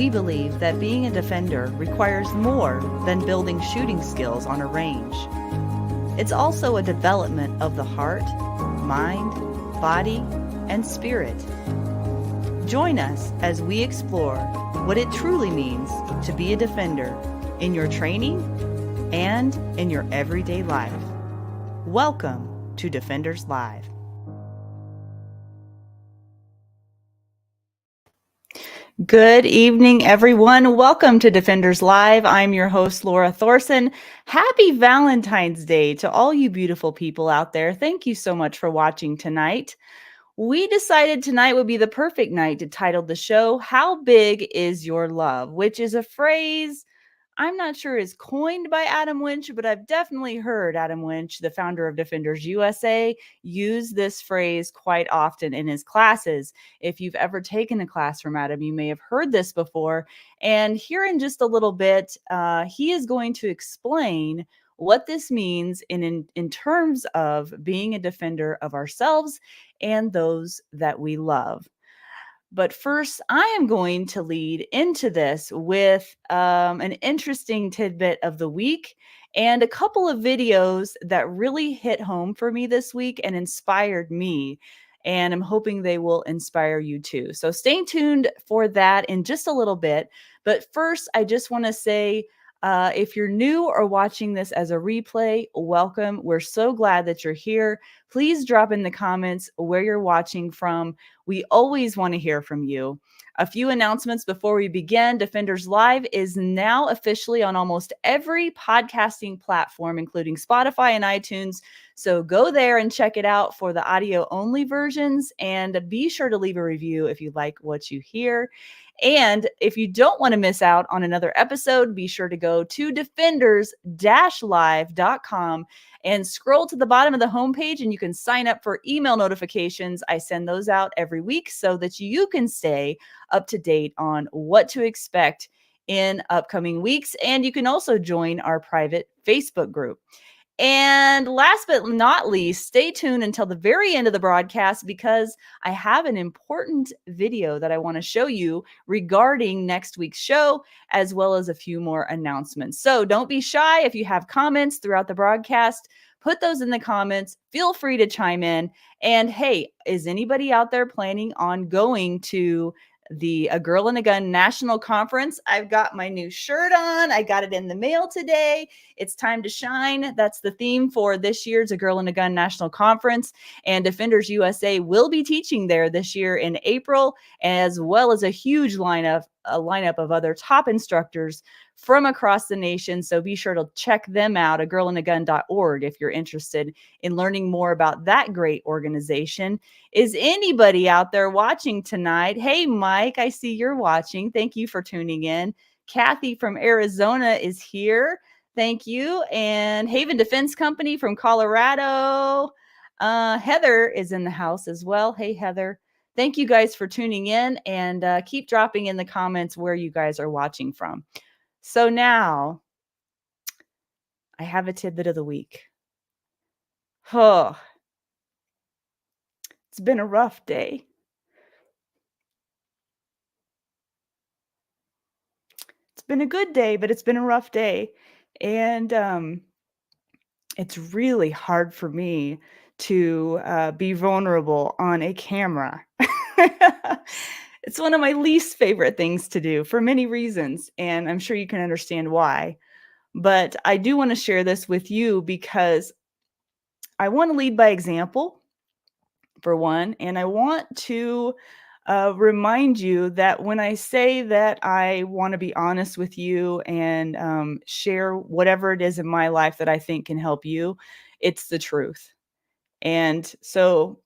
We believe that being a defender requires more than building shooting skills on a range. It's also a development of the heart, mind, body, and spirit. Join us as we explore what it truly means to be a defender in your training and in your everyday life. Welcome to Defenders Live. Good evening, everyone. Welcome to Defenders Live. I'm your host, Lora Thorson. Happy Valentine's Day to all you beautiful people out there. Thank you so much for watching tonight. We decided tonight would be the perfect night to title the show, How Big Is Your Love? Which is a phrase I'm not sure is coined by Adam Winch, but I've definitely heard Adam Winch, the founder of Defenders USA, use this phrase quite often in his classes. If you've ever taken a class from Adam, you may have heard this before. And here in just a little bit, he is going to explain what this means in terms of being a defender of ourselves and those that we love. But first, I am going to lead into this with an interesting tidbit of the week and a couple of videos that really hit home for me this week and inspired me. And I'm hoping they will inspire you too. So stay tuned for that in just a little bit. But first, I just want to say, if you're new or watching this as a replay, welcome. We're so glad that you're here. Please drop in the comments where you're watching from. We always want to hear from you. A few announcements before we begin. Defenders Live is now officially on almost every podcasting platform, including Spotify and iTunes. So go there and check it out for the audio only versions, and be sure to leave a review if you like what you hear. And if you don't want to miss out on another episode, be sure to go to defenders-live.com and scroll to the bottom of the homepage, and you can sign up for email notifications. I send those out every week so that you can stay up to date on what to expect in upcoming weeks. And you can also join our private Facebook group. And last but not least, stay tuned until the very end of the broadcast, because I have an important video that I want to show you regarding next week's show, as well as a few more announcements. So don't be shy. If you have comments throughout the broadcast, put those in the comments. Feel free to chime in. And hey, is anybody out there planning on going to the A Girl and a Gun National Conference? I've got my new shirt on. I got it in the mail today. It's time to shine. That's the theme for this year's A Girl and a Gun National Conference. And Defenders USA will be teaching there this year in April, as well as a huge lineup of other top instructors from across the nation. So be sure to check them out, agirlandagun.org, if you're interested in learning more about that great organization. Is anybody out there watching tonight? Hey, Mike, I see you're watching. Thank you for tuning in. Kathy from Arizona is here. Thank you. And Haven Defense Company from Colorado. Heather is in the house as well. Hey, Heather. Thank you guys for tuning in, and keep dropping in the comments where you guys are watching from. So now I have a tidbit of the week. Oh, it's been a rough day. It's been a good day, but it's been a rough day. And it's really hard for me to be vulnerable on a camera. It's one of my least favorite things to do for many reasons, and I'm sure you can understand why. But I do want to share this with you because I want to lead by example, for one, and I want to remind you that when I say that I want to be honest with you and share whatever it is in my life that I think can help you, it's the truth. And so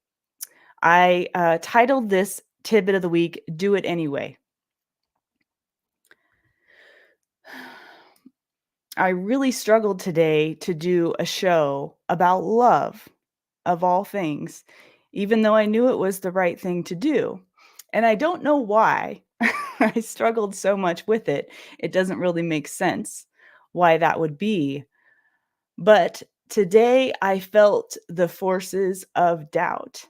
I titled this tidbit of the week, Do It Anyway. I really struggled today to do a show about love, of all things, even though I knew it was the right thing to do. And I don't know why I struggled so much with it. It doesn't really make sense why that would be. But today I felt the forces of doubt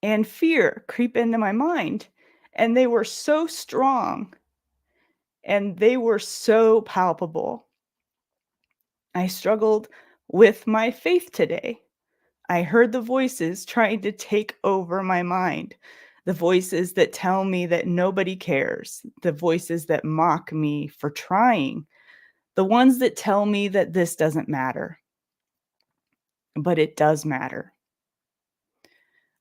and fear creep into my mind. And they were so strong and they were so palpable. I struggled with my faith today. I heard the voices trying to take over my mind. The voices that tell me that nobody cares. The voices that mock me for trying. The ones that tell me that this doesn't matter. But it does matter.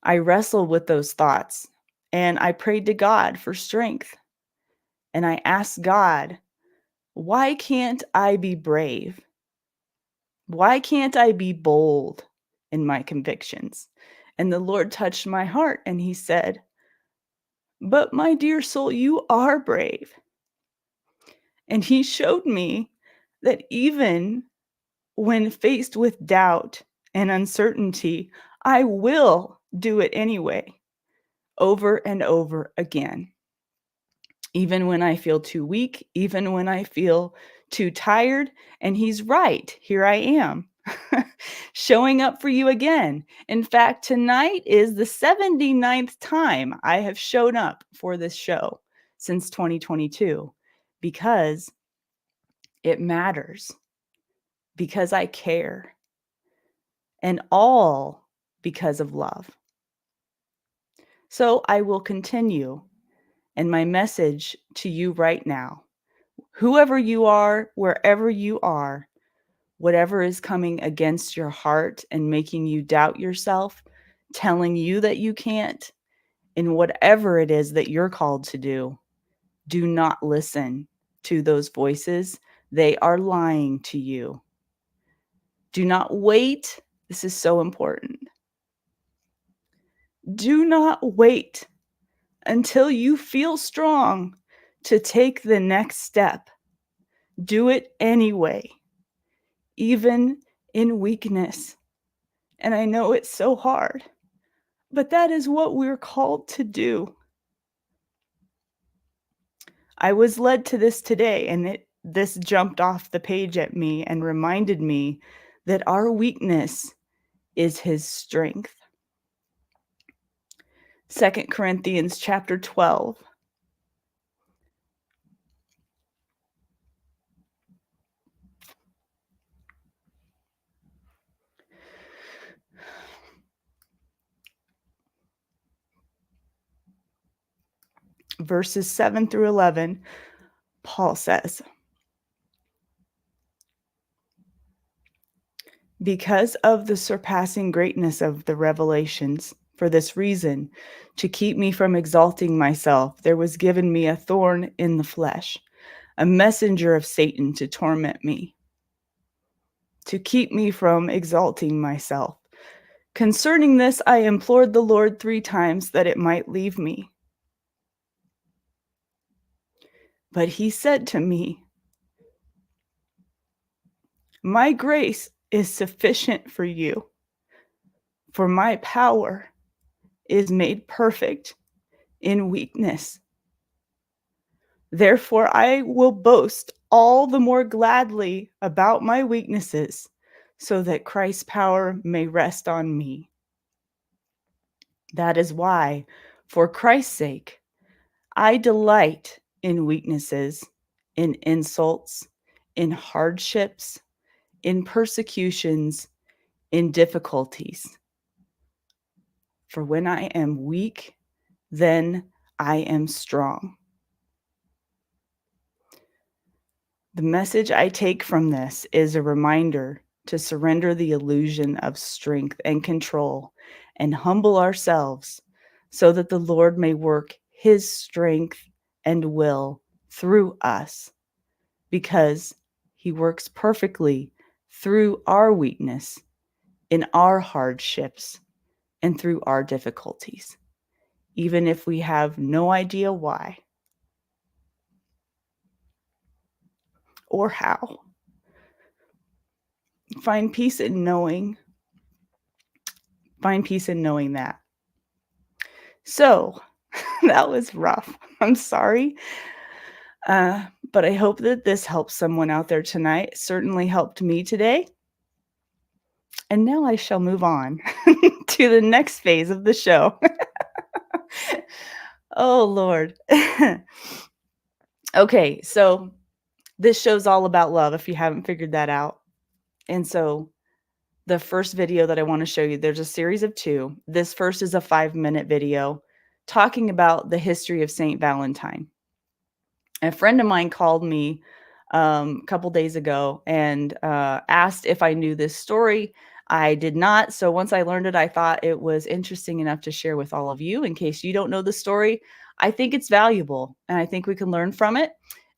I wrestled with those thoughts and I prayed to God for strength. And I asked God, why can't I be brave? Why can't I be bold in my convictions? And the Lord touched my heart and he said, but my dear soul, you are brave. And he showed me that even when faced with doubt and uncertainty, I will do it anyway, over and over again. Even when I feel too weak, even when I feel too tired. And he's right. Here I am, showing up for you again. In fact, tonight is the 79th time I have shown up for this show since 2022 because it matters, because I care, and all because of love. So I will continue. And my message to you right now, whoever you are, wherever you are, whatever is coming against your heart and making you doubt yourself, telling you that you can't, in whatever it is that you're called to do not listen to those voices. They are lying to you. Do not wait. This is so important. Do not wait until you feel strong to take the next step. Do it anyway, even in weakness. And I know it's so hard, but that is what we're called to do. I was led to this today, and this jumped off the page at me and reminded me that our weakness is his strength. 2 Corinthians chapter 12. Verses 7 through 11, Paul says, because of the surpassing greatness of the revelations, for this reason, to keep me from exalting myself, there was given me a thorn in the flesh, a messenger of Satan to torment me, to keep me from exalting myself. Concerning this, I implored the Lord 3 times that it might leave me. But he said to me, my grace is sufficient for you, for my power is made perfect in weakness. Therefore, I will boast all the more gladly about my weaknesses, so that Christ's power may rest on me. That is why, for Christ's sake, I delight in weaknesses, in insults, in hardships, in persecutions, in difficulties. For when I am weak, then I am strong. The message I take from this is a reminder to surrender the illusion of strength and control and humble ourselves so that the Lord may work his strength and will through us, because he works perfectly through our weakness, in our hardships, and through our difficulties, even if we have no idea why or how. Find peace in knowing that. So that was rough. I'm sorry. But I hope that this helps someone out there tonight. It certainly helped me today. And now I shall move on to the next phase of the show. Oh, Lord. Okay, so this show's all about love, if you haven't figured that out. And so the first video that I want to show you, there's a series of two. This first is a 5-minute video talking about the history of Saint Valentine. A friend of mine called me a couple days ago and asked if I knew this story. I did not. So once I learned it, I thought it was interesting enough to share with all of you in case you don't know the story. I think it's valuable and I think we can learn from it.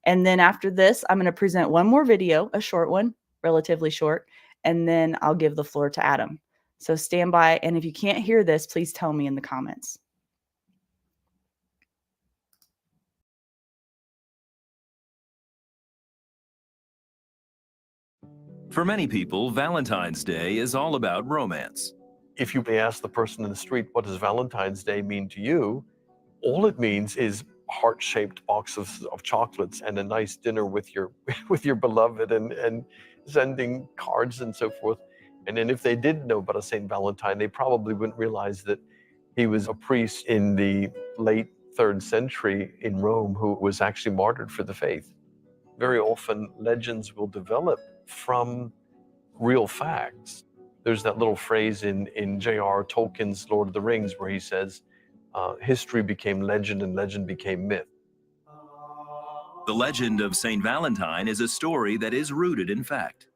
And then after this, I'm going to present one more video, a short one, relatively short, and then I'll give the floor to Adam. So stand by. And if you can't hear this, please tell me in the comments. For many people, Valentine's Day is all about romance. If you ask the person in the street, what does Valentine's Day mean to you? All it means is heart-shaped box of chocolates and a nice dinner with your with your beloved and sending cards and so forth. And then if they did know about a Saint Valentine, they probably wouldn't realize that he was a priest in the late 3rd century in Rome who was actually martyred for the faith. Very often legends will develop from real facts. There's that little phrase in J.R. Tolkien's Lord of the Rings where he says, history became legend and legend became myth. The legend of St. Valentine is a story that is rooted in fact.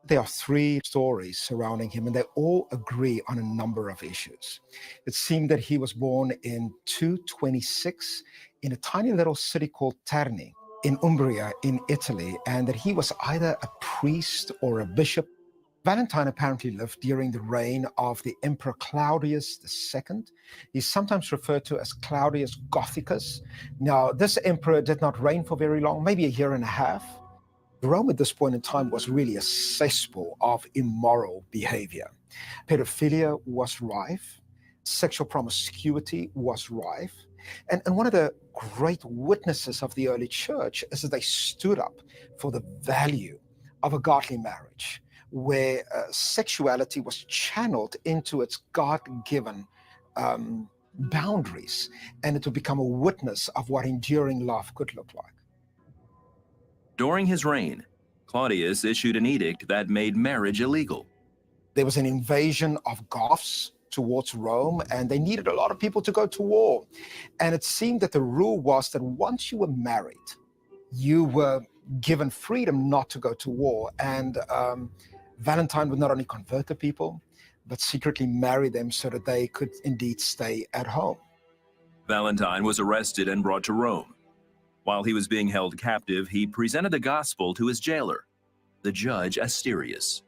There are 3 stories surrounding him, and they all agree on a number of issues. It seemed that he was born in 226 in a tiny little city called Terni in Umbria in Italy, and that he was either a priest or a bishop. Valentine apparently lived during the reign of the Emperor Claudius II. He's sometimes referred to as Claudius Gothicus. Now, this emperor did not reign for very long, maybe a year and a half. Rome at this point in time was really a cesspool of immoral behavior. Pedophilia was rife, sexual promiscuity was rife, and one of the great witnesses of the early church is that they stood up for the value of a godly marriage, where sexuality was channeled into its God-given boundaries, and it would become a witness of what enduring love could look like. During his reign, Claudius issued an edict that made marriage illegal. There was an invasion of Goths towards Rome, and they needed a lot of people to go to war. And it seemed that the rule was that once you were married, you were given freedom not to go to war. And Valentine would not only convert the people, but secretly marry them so that they could indeed stay at home. Valentine was arrested and brought to Rome. While he was being held captive, he presented the gospel to his jailer, the judge Asterius.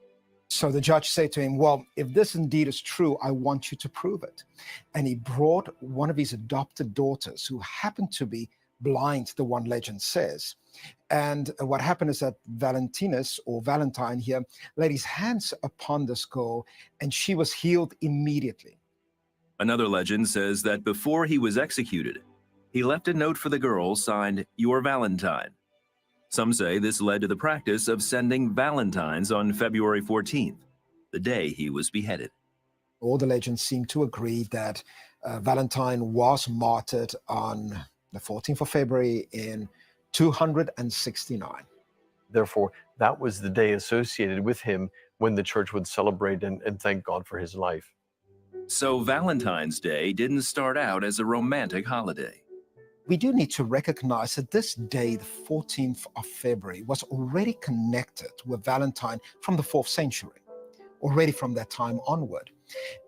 So the judge said to him, well, if this indeed is true, I want you to prove it. And he brought one of his adopted daughters, who happened to be blind, the one legend says. And what happened is that Valentinus, or Valentine here, laid his hands upon this girl, and she was healed immediately. Another legend says that before he was executed, he left a note for the girl signed, "Your Valentine." Some say this led to the practice of sending Valentines on February 14th, the day he was beheaded. All the legends seem to agree that Valentine was martyred on the 14th of February in 269. Therefore, that was the day associated with him when the church would celebrate and thank God for his life. So Valentine's Day didn't start out as a romantic holiday. We do need to recognize that this day, the 14th of February, was already connected with Valentine from the 4th century, already from that time onward.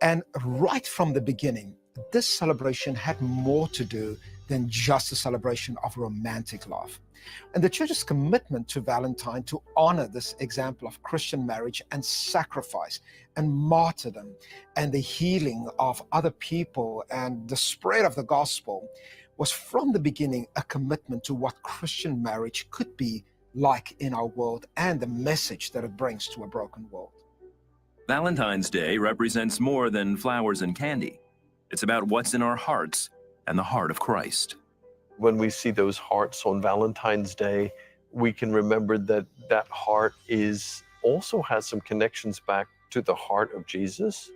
And right from the beginning, this celebration had more to do than just a celebration of romantic love. And the church's commitment to Valentine to honor this example of Christian marriage and sacrifice and martyrdom and the healing of other people and the spread of the gospel was from the beginning a commitment to what Christian marriage could be like in our world and the message that it brings to a broken world. Valentine's Day represents more than flowers and candy. It's about what's in our hearts and the heart of Christ. When we see those hearts on Valentine's Day, we can remember that that heart also has some connections back to the heart of Jesus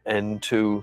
and to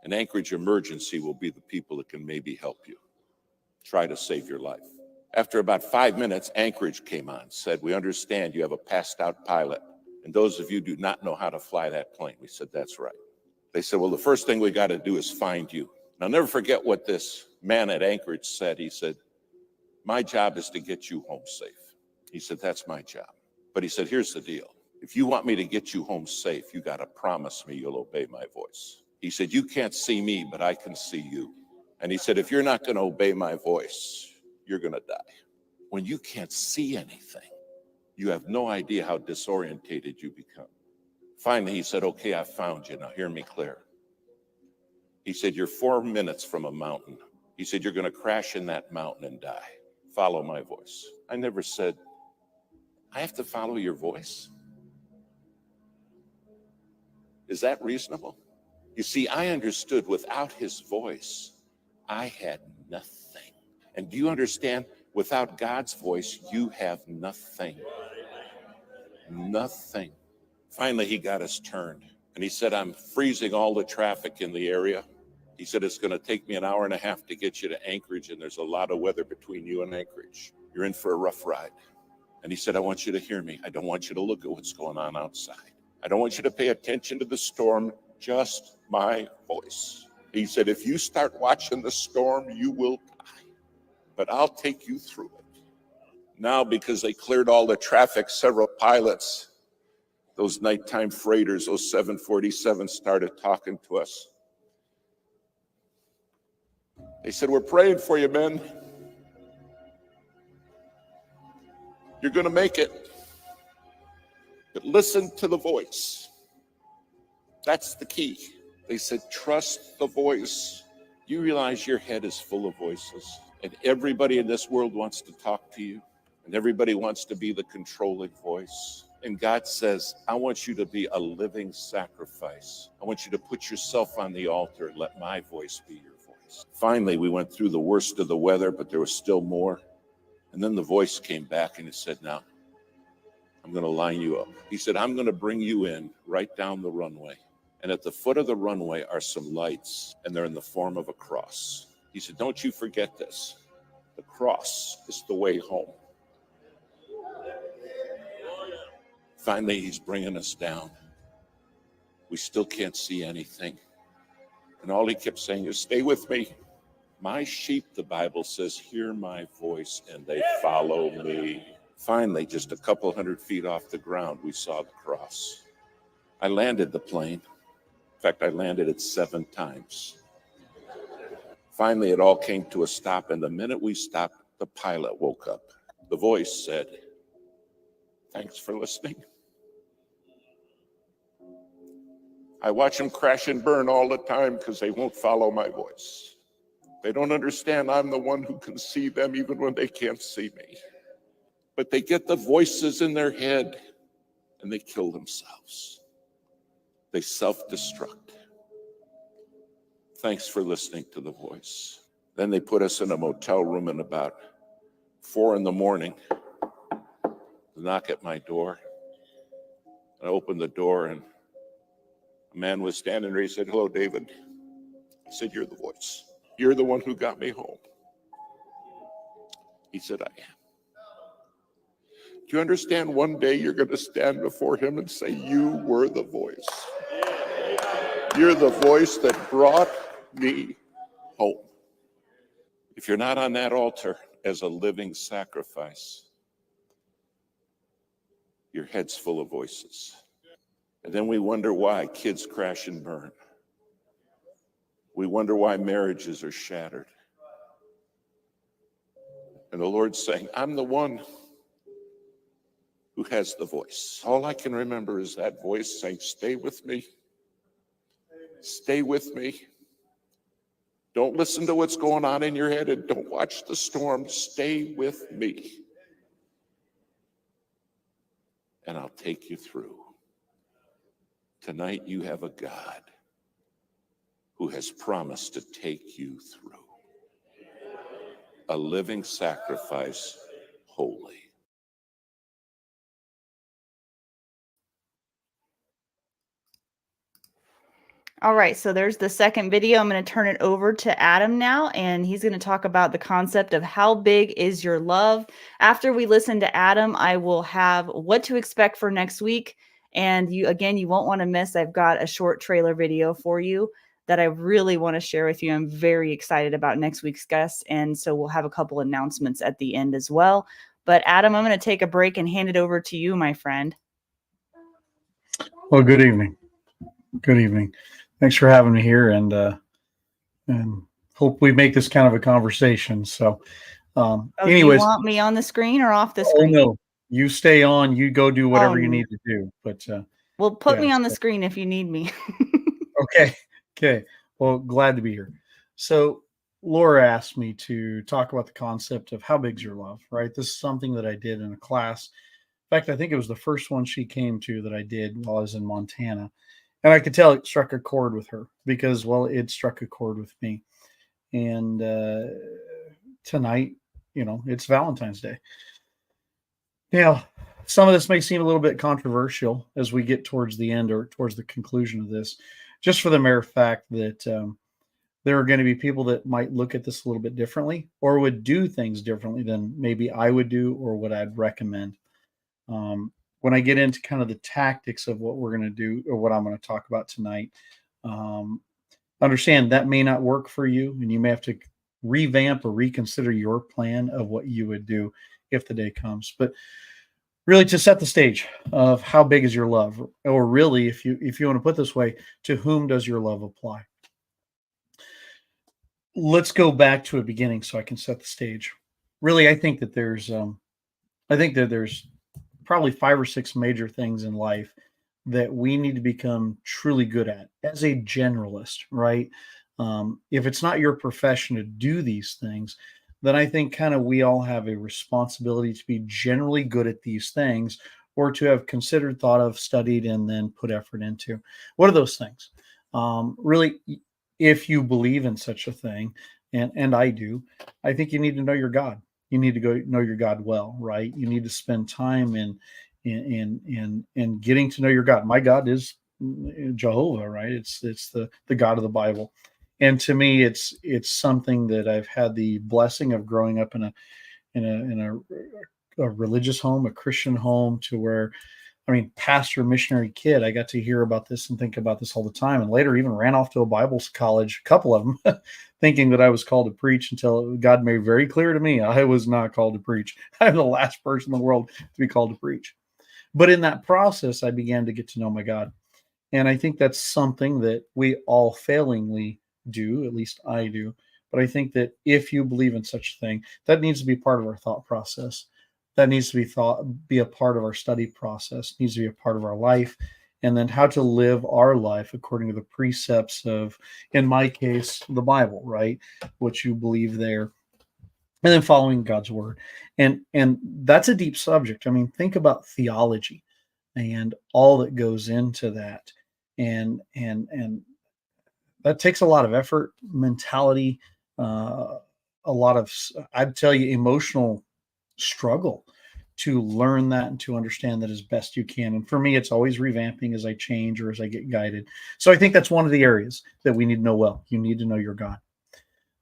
And Anchorage Emergency will be the people that can maybe help you. Try to save your life. After about 5 minutes, Anchorage came on, said, we understand you have a passed out pilot, and those of you do not know how to fly that plane. We said, that's right. They said, well, the first thing we got to do is find you. And I'll never forget what this man at Anchorage said. He said, my job is to get you home safe. He said, that's my job. But he said, here's the deal. If you want me to get you home safe, you got to promise me you'll obey my voice. He said, you can't see me, but I can see you. And he said, if you're not going to obey my voice, you're going to die. When you can't see anything, you have no idea how disorientated you become. Finally, he said, okay, I found you. Now hear me clear. He said, you're 4 minutes from a mountain. He said, you're going to crash in that mountain and die. Follow my voice. I never said, I have to follow your voice. Is that reasonable? You see, I understood without his voice, I had nothing. And do you understand? Without God's voice, you have nothing. Nothing. Finally, he got us turned. And he said, I'm freezing all the traffic in the area. He said, it's going to take me an hour and a half to get you to Anchorage, and there's a lot of weather between you and Anchorage. You're in for a rough ride. And he said, I want you to hear me. I don't want you to look at what's going on outside. I don't want you to pay attention to the storm, just my voice. He said, if you start watching the storm, you will die. But I'll take you through it. Now, because they cleared all the traffic, several pilots, those nighttime freighters, those 747s started talking to us. They said, we're praying for you, men. You're going to make it. But listen to the voice. That's the key. They said, trust the voice. You realize your head is full of voices, and everybody in this world wants to talk to you, and everybody wants to be the controlling voice. And God says, I want you to be a living sacrifice. I want you to put yourself on the altar and let my voice be your voice. Finally, we went through the worst of the weather, but there was still more. And then the voice came back and it said, now, I'm going to line you up. He said, I'm going to bring you in right down the runway. And at the foot of the runway are some lights, and they're in the form of a cross. He said, don't you forget this. The cross is the way home. Finally, he's bringing us down. We still can't see anything. And all he kept saying is, stay with me. My sheep, the Bible says, hear my voice and they follow me. Finally, just a couple 100 feet off the ground, we saw the cross. I landed the plane. In fact, I landed it 7 times. Finally, it all came to a stop, and the minute we stopped, the pilot woke up. The voice said, thanks for listening. I watch them crash and burn all the time because they won't follow my voice. They don't understand I'm the one who can see them even when they can't see me. But they get the voices in their head and they kill themselves. They self-destruct. Thanks for listening to the voice. Then they put us in a motel room, and about 4 a.m, the knock at my door. I opened the door and a man was standing there. He said, hello, David. I said, you're the voice. You're the one who got me home. He said, I am. Do you understand one day you're going to stand before him and say, you were the voice. You're the voice that brought me home. If you're not on that altar as a living sacrifice, your head's full of voices. And then we wonder why kids crash and burn. We wonder why marriages are shattered. And the Lord's saying, I'm the one who has the voice. All I can remember is that voice saying, stay with me. Stay with me. Don't listen to what's going on in your head and don't watch the storm. Stay with me. And I'll take you through. Tonight you have a God who has promised to take you through. A living sacrifice, holy. All right, so there's the second video. I'm going to turn it over to Adam now, and he's going to talk about the concept of how big is your love. After we listen to Adam, I will have what to expect for next week. And you won't want to miss. I've got a short trailer video for you that I really want to share with you. I'm very excited about next week's guest, and so we'll have a couple announcements at the end as well. But Adam, I'm going to take a break and hand it over to you, my friend. Well, good evening. Good evening. Thanks for having me here, and hope we make this kind of a conversation. So, Do you anyways, want me on the screen or off the oh screen? no, you stay on. You go do whatever you need to do. But well, put yeah, me on the screen if you need me. okay. Well, glad to be here. So, Laura asked me to talk about the concept of how big's your love. Right. This is something that I did in a class. In fact, I think it was the first one she came to that I did while I was in Montana. And I could tell it struck a chord with her because, well, it struck a chord with me. And tonight, it's Valentine's Day. Now, some of this may seem a little bit controversial as we get towards the end or towards the conclusion of this, just for the mere fact that there are going to be people that might look at this a little bit differently or would do things differently than maybe I would do or what I'd recommend. When I get into kind of the tactics of what we're going to do or what I'm going to talk about tonight, understand that may not work for you, and you may have to revamp or reconsider your plan of what you would do if the day comes. But really, to set the stage of how big is your love, or really, if you want to put it this way, to whom does your love apply? Let's go back to a beginning so I can set the stage. Really, I think that there's probably 5 or 6 major things in life that we need to become truly good at as a generalist, right? If it's not your profession to do these things, then I think kind of we all have a responsibility to be generally good at these things or to have considered, thought of, studied, and then put effort into. What are those things? Really, if you believe in such a thing, and I do, I think you need to know your God. You need to go know your God well, right? You need to spend time in getting to know your God. My God is Jehovah, right? It's the God of the Bible, and to me, it's something that I've had the blessing of growing up in a religious home, a Christian home, to where, I mean, pastor, missionary kid, I got to hear about this and think about this all the time. And later even ran off to a Bible college, a couple of them, thinking that I was called to preach, until God made very clear to me, I was not called to preach. I'm the last person in the world to be called to preach. But in that process, I began to get to know my God. And I think that's something that we all failingly do, at least I do. But I think that if you believe in such a thing, that needs to be part of our thought process. That needs to be a part of our study process, needs to be a part of our life, and then how to live our life according to the precepts of, in my case, the Bible, right? What you believe there, and then following God's word. And that's a deep subject. I mean, think about theology and all that goes into that. And that takes a lot of effort, mentality, a lot of, I'd tell you, emotional struggle to learn that and to understand that as best you can. And for me, it's always revamping as I change or as I get guided. So I think that's one of the areas that we need to know well. You need to know your God.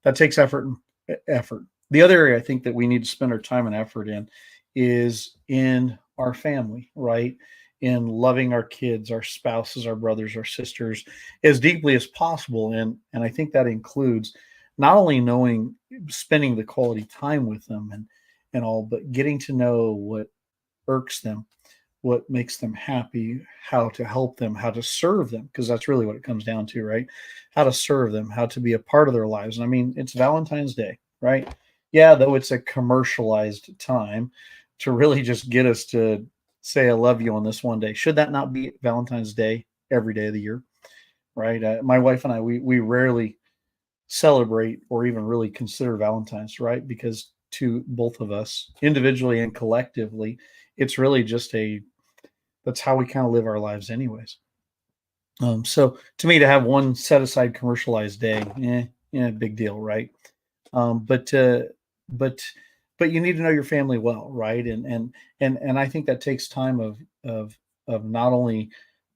That takes effort. The other area I think that we need to spend our time and effort in is in our family, right? In loving our kids, our spouses, our brothers, our sisters as deeply as possible. And I think that includes not only knowing, spending the quality time with them and all, but getting to know what irks them, what makes them happy, how to help them, how to serve them, because that's really what it comes down to, right? How to serve them, how to be a part of their lives. And I mean, it's Valentine's Day, right? Yeah, though it's a commercialized time to really just get us to say I love you on this one day. Should that not be Valentine's Day every day of the year, right? My wife and I, we rarely celebrate or even really consider Valentine's, right? Because to both of us, individually and collectively, it's really just that's how we kind of live our lives anyways. So to me, to have one set aside commercialized day, big deal, right? But you need to know your family well, right? And I think that takes time of not only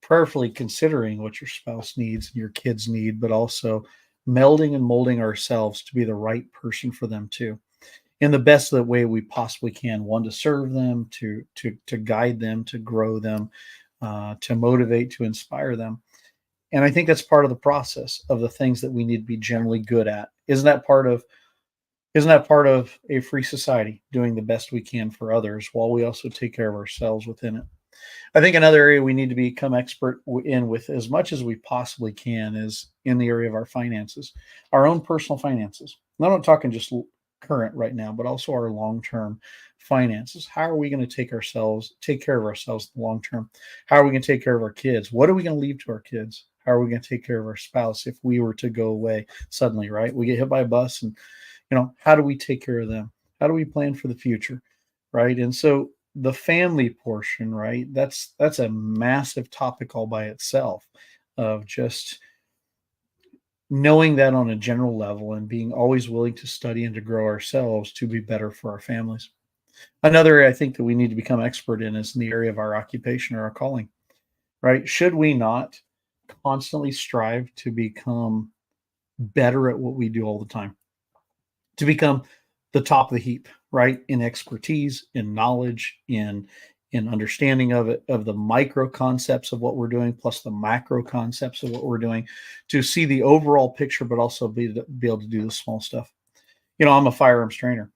prayerfully considering what your spouse needs and your kids need, but also melding and molding ourselves to be the right person for them too, in the best of the way we possibly can. One, to serve them, to guide them, to grow them, to motivate, to inspire them. And I think that's part of the process of the things that we need to be generally good at. Isn't that part of a free society, doing the best we can for others while we also take care of ourselves within it? I think another area we need to become expert in with as much as we possibly can is in the area of our finances, our own personal finances. And I'm not talking just current right now, but also our long-term finances. How are we going to take care of ourselves in the long term? How are we going to take care of our kids? What are we going to leave to our kids? How are we going to take care of our spouse if we were to go away suddenly, right? We get hit by a bus, and how do we take care of them? How do we plan for the future, right? And so the family portion, right? That's a massive topic all by itself, of just knowing that on a general level and being always willing to study and to grow ourselves to be better for our families. Another area I think that we need to become expert in is in the area of our occupation or our calling, right? Should we not constantly strive to become better at what we do all the time, to become the top of the heap, right? In expertise, in knowledge, in understanding of it, of the micro concepts of what we're doing, plus the macro concepts of what we're doing, to see the overall picture, but also be able to do the small stuff. I'm a firearms trainer.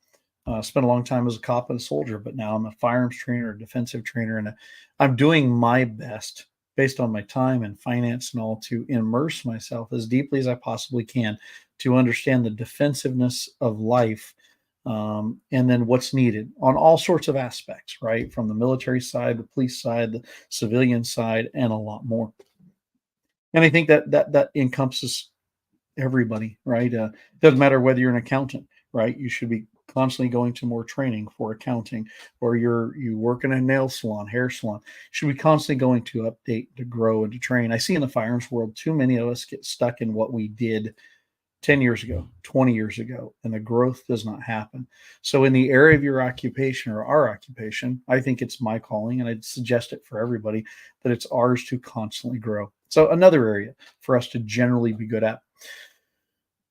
Spent a long time as a cop and a soldier, but now I'm a firearms trainer, a defensive trainer, and I'm doing my best based on my time and finance and all to immerse myself as deeply as I possibly can to understand the defensiveness of life, and then what's needed on all sorts of aspects, right? From the military side, the police side, the civilian side, and a lot more. And I think that encompasses everybody, right? Doesn't matter whether you're an accountant, right? You should be constantly going to more training for accounting, or you work in a nail salon, hair salon. You should be constantly going to update, to grow, and to train. I see in the firearms world, too many of us get stuck in what we did 10 years ago, 20 years ago, and the growth does not happen. So in the area of your occupation or our occupation, I think it's my calling, and I'd suggest it for everybody, that it's ours to constantly grow. So another area for us to generally be good at.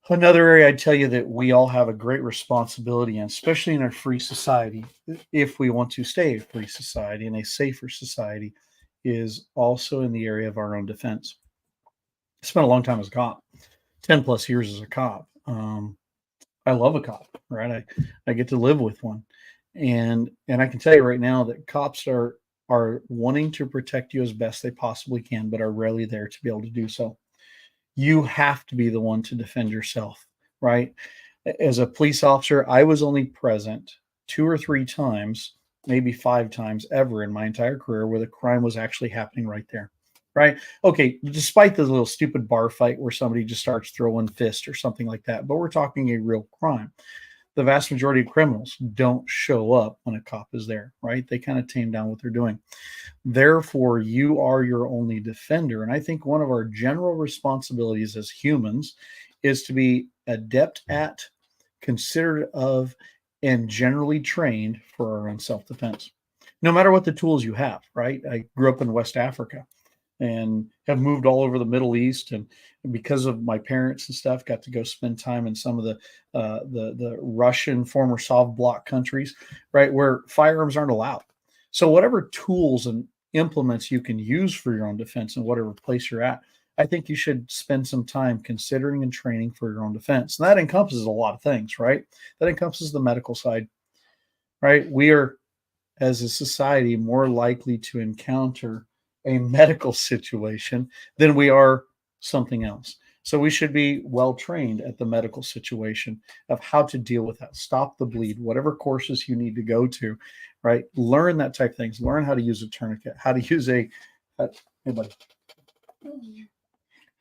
Another area I'd tell you that we all have a great responsibility in, especially in our free society, if we want to stay a free society and a safer society, is also in the area of our own defense. I spent a long time as a cop, 10 plus years as a cop. I love a cop, right? I get to live with one. And I can tell you right now that cops are wanting to protect you as best they possibly can, but are rarely there to be able to do so. You have to be the one to defend yourself, right? As a police officer, I was only present 2 or 3 times, maybe 5 times ever in my entire career where the crime was actually happening right there, right? Okay, despite the little stupid bar fight where somebody just starts throwing fists or something like that, but we're talking a real crime. The vast majority of criminals don't show up when a cop is there, right? They kind of tame down what they're doing. Therefore, you are your only defender. And I think one of our general responsibilities as humans is to be adept at, considerate of, and generally trained for our own self-defense, no matter what the tools you have, right? I grew up in West Africa and have moved all over the Middle East, and because of my parents and stuff, got to go spend time in some of the Russian former Soviet bloc countries, right, where firearms aren't allowed. So whatever tools and implements you can use for your own defense in whatever place you're at, I think you should spend some time considering and training for your own defense. And that encompasses a lot of things, right? That encompasses the medical side, right? We are, as a society, more likely to encounter a medical situation than we are something else. So we should be well trained at the medical situation of how to deal with that, stop the bleed, whatever courses you need to go to, right? Learn that type of things. Learn how to use a tourniquet, how to use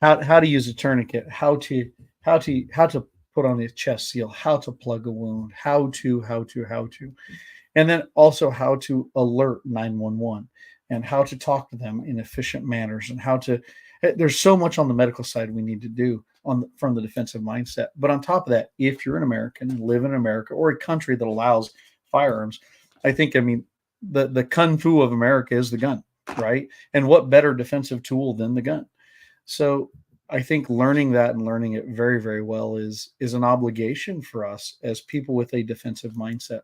how to use a tourniquet, how to put on a chest seal, how to plug a wound, how to, and then also how to alert 911 and how to talk to them in efficient manners, and how to. There's so much on the medical side we need to do from the defensive mindset. But on top of that, if you're an American and live in America or a country that allows firearms, I think, the kung fu of America is the gun, right? And what better defensive tool than the gun? So I think learning that and learning it very, very well is an obligation for us as people with a defensive mindset,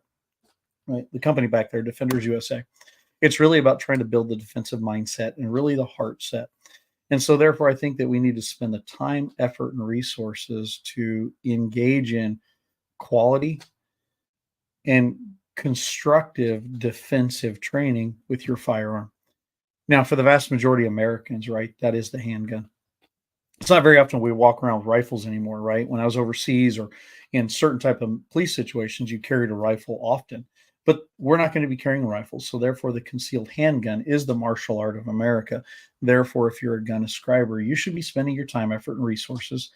right? The company back there, Defenders USA, it's really about trying to build the defensive mindset and really the heart set. And so therefore, I think that we need to spend the time, effort, and resources to engage in quality and constructive defensive training with your firearm. Now, for the vast majority of Americans, right, that is the handgun. It's not very often we walk around with rifles anymore, right? When I was overseas or in certain type of police situations, you carried a rifle often, but we're not going to be carrying rifles. So therefore, the concealed handgun is the martial art of America. Therefore, if you're a gun ascriber, you should be spending your time, effort, and resources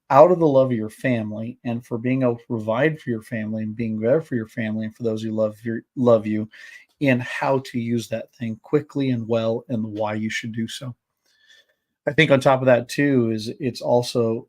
out of the love of your family and for being able to provide for your family and being there for your family and for those who love you in how to use that thing quickly and well and why you should do so. I think on top of that too is it's also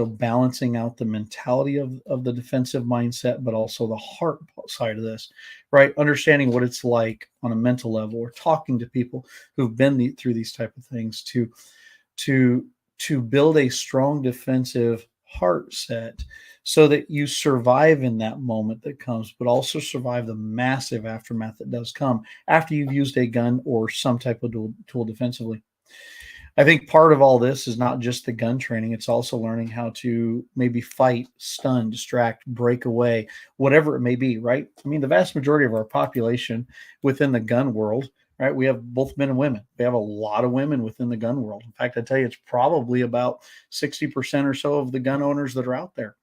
balancing out the mentality of the defensive mindset, but also the heart side of this, right? Understanding what it's like on a mental level or talking to people who've been through these type of things to build a strong defensive heart set so that you survive in that moment that comes, but also survive the massive aftermath that does come after you've used a gun or some type of tool defensively. I think part of all this is not just the gun training. It's also learning how to maybe fight, stun, distract, break away, whatever it may be, right? I mean, the vast majority of our population within the gun world, right? We have both men and women. We have a lot of women within the gun world. In fact, I tell you, it's probably about 60% or so of the gun owners that are out there.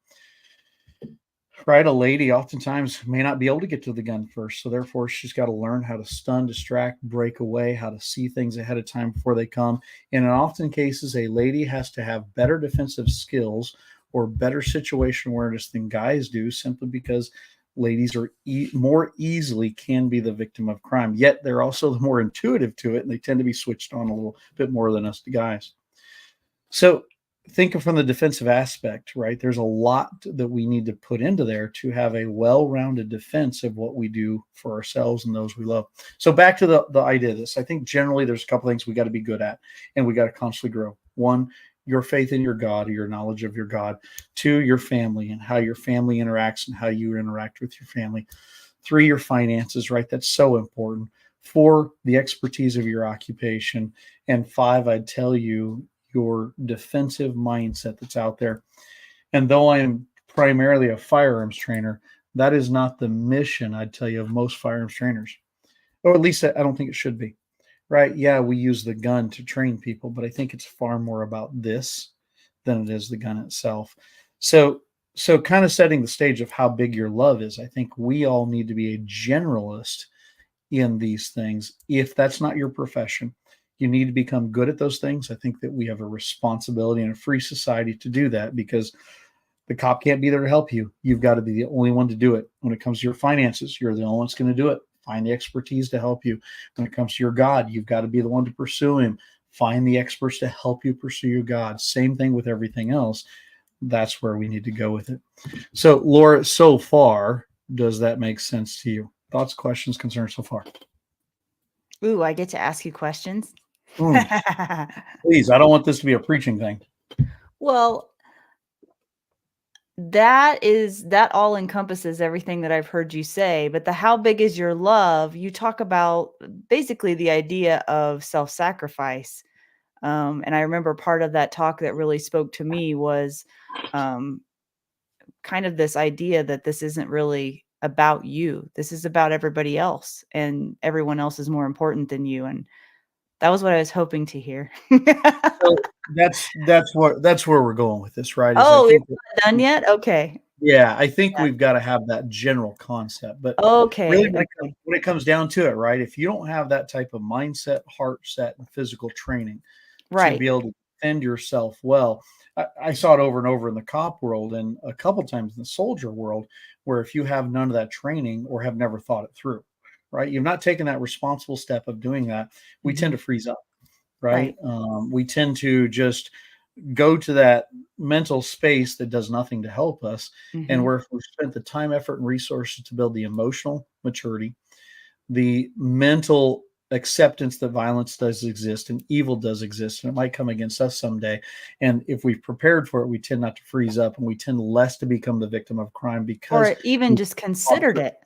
Right, a lady oftentimes may not be able to get to the gun first, so therefore she's got to learn how to stun, distract, break away, how to see things ahead of time before they come. And in often cases, a lady has to have better defensive skills or better situation awareness than guys do, simply because ladies are more easily can be the victim of crime. Yet they're also the more intuitive to it, and they tend to be switched on a little bit more than us guys. So think of from the defensive aspect, right? There's a lot that we need to put into there to have a well-rounded defense of what we do for ourselves and those we love. So back to the idea of this, I think generally there's a couple things we got to be good at and we got to constantly grow. One, your faith in your God or your knowledge of your God. Two, your family and how your family interacts and how you interact with your family. Three, your finances, right? That's so important. Four, the expertise of your occupation. And five, I'd tell you, your defensive mindset that's out there. And though I am primarily a firearms trainer, that is not the mission, I'd tell you, of most firearms trainers. Or at least I don't think it should be. Right? Yeah, we use the gun to train people, but I think it's far more about this than it is the gun itself. So kind of setting the stage of how big your love is, I think we all need to be a generalist in these things. If that's not your profession, you need to become good at those things. I think that we have a responsibility in a free society to do that because the cop can't be there to help you. You've got to be the only one to do it. When it comes to your finances, you're the only one that's going to do it. Find the expertise to help you. When it comes to your God, you've got to be the one to pursue him. Find the experts to help you pursue your God. Same thing with everything else. That's where we need to go with it. So, Laura, so far, does that make sense to you? Thoughts, questions, concerns so far? Ooh, I get to ask you questions. Please, I don't want this to be a preaching thing. Well, that all encompasses everything that I've heard you say, but the how big is your love, you talk about basically the idea of self-sacrifice. And I remember part of that talk that really spoke to me was kind of this idea that this isn't really about you. This is about everybody else, and everyone else is more important than you. And that was what I was hoping to hear. So that's where we're going with this, right? Oh, it's not done yet? Okay. Yeah, I think we've got to have that general concept. But Okay. really, when it comes down to it, right? If you don't have that type of mindset, heart set, and physical training to be able to defend yourself well, I saw it over and over in the cop world and a couple times in the soldier world, where if you have none of that training or have never thought it through, right? You've not taken that responsible step of doing that. We tend to freeze up, right? We tend to just go to that mental space that does nothing to help us. And where if we spent the time, effort, and resources to build the emotional maturity, the mental acceptance that violence does exist and evil does exist, and it might come against us someday. And if we've prepared for it, we tend not to freeze up, and we tend less to become the victim of crime because Or even just considered it.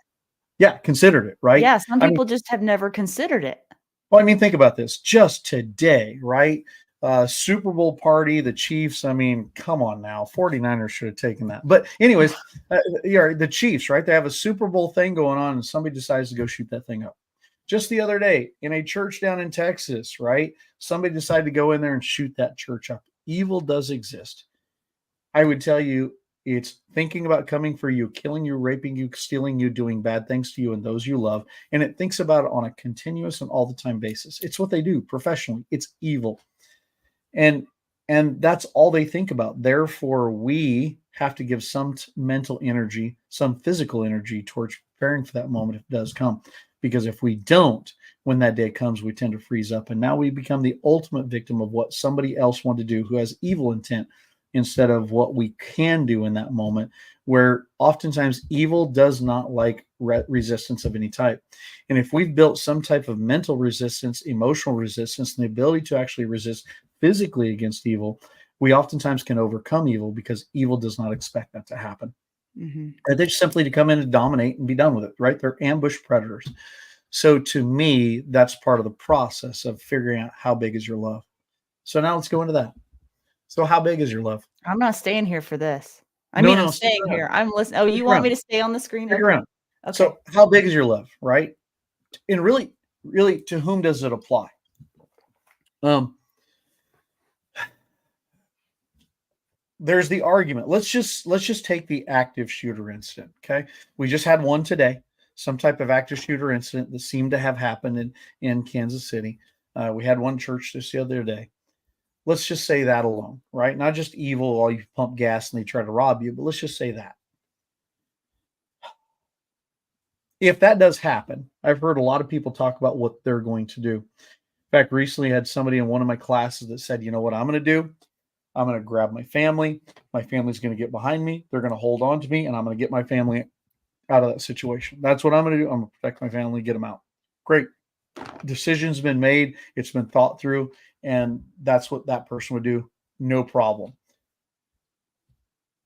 yeah, considered it, right? Yeah, some I mean, people just have never considered it. well, I mean, think about this. Just today, right? Super Bowl party, the Chiefs. I mean, come on now. 49ers should have taken that. But anyways, yeah, the Chiefs, right? They have a Super Bowl thing going on, and somebody decides to go shoot that thing up. Just the other day, in a church down in Texas, right? Somebody decided to go in there and shoot that church up. Evil does exist. I would tell you, it's thinking about coming for you, killing you, raping you, stealing you, doing bad things to you and those you love. And it thinks about it on a continuous and all the time basis. It's what they do professionally. It's evil. And that's all they think about. Therefore, we have to give some mental energy, some physical energy towards preparing for that moment if it does come. Because if we don't, when that day comes, we tend to freeze up. And now we become the ultimate victim of what somebody else wanted to do who has evil intent instead of what we can do in that moment, where oftentimes evil does not like resistance of any type. And if we've built some type of mental resistance, emotional resistance, and the ability to actually resist physically against evil, we oftentimes can overcome evil because evil does not expect that to happen. Mm-hmm. They're just simply to come in and dominate and be done with it, right? They're ambush predators. So to me, that's part of the process of figuring out how big is your love. So now let's go into that. So how big is your love? I'm not staying here for this. No, I'm stick staying around. here. I'm listening. Oh, Stick you want around. me to stay on the screen? Stick Okay. around. Okay. So how big is your love, right? And really, to whom does it apply? There's the argument. Let's just take the active shooter incident. Okay. We just had one today, some type of active shooter incident that seemed to have happened in Kansas City. We had one church just the other day. Let's just say that alone, right? Not just evil, all you pump gas and they try to rob you, but let's just say that. If that does happen, I've heard a lot of people talk about what they're going to do. In fact, recently I had somebody in one of my classes that said, you know what I'm going to do? I'm going to grab my family. My family's going to get behind me. They're going to hold on to me, and I'm going to get my family out of that situation. That's what I'm going to do. I'm going to protect my family, get them out. Great. Decision's been made. It's been thought through, and that's what that person would do. No problem.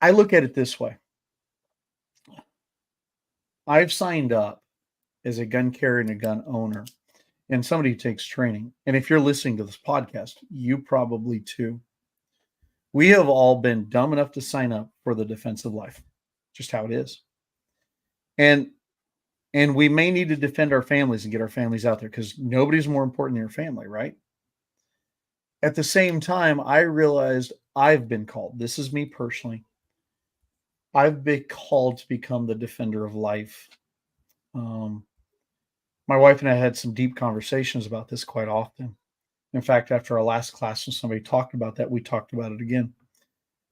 I look at it this way. I've signed up as a gun carrier and a gun owner and somebody who takes training. And if you're listening to this podcast, you probably too. We have all been dumb enough to sign up for the defense of life, just how it is. And we may need to defend our families and get our families out there because nobody's more important than your family, right? At the same time, I realized I've been called. This is me personally. I've been called to become the defender of life. My wife and I had some deep conversations about this quite often. In fact, after our last class, when somebody talked about that, we talked about it again.